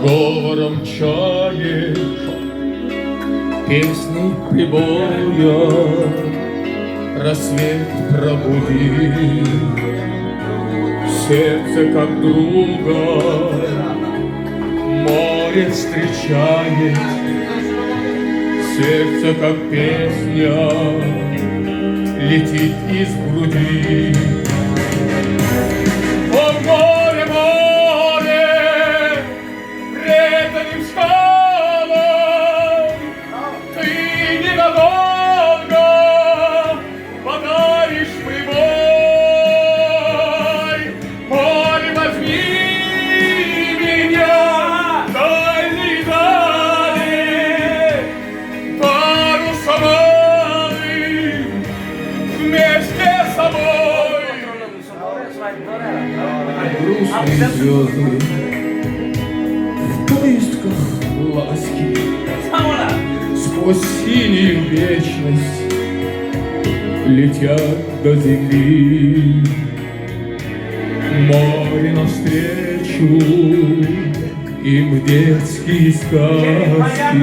Говором чаек, песней прибоя, рассвет пробуди. Сердце как друга море встречает, сердце как песня летит из груди. О, море, море, преданным скалам, ты ненадолго подаришь прибой. Море, возьми меня дальней дали, парусом алым вместе с собой. Грустные звезды в поисках ласки сквозь синюю вечность летят до земли. Море навстречу им детские сказки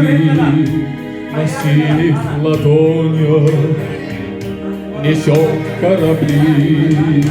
носили в ладонях, несет корабли.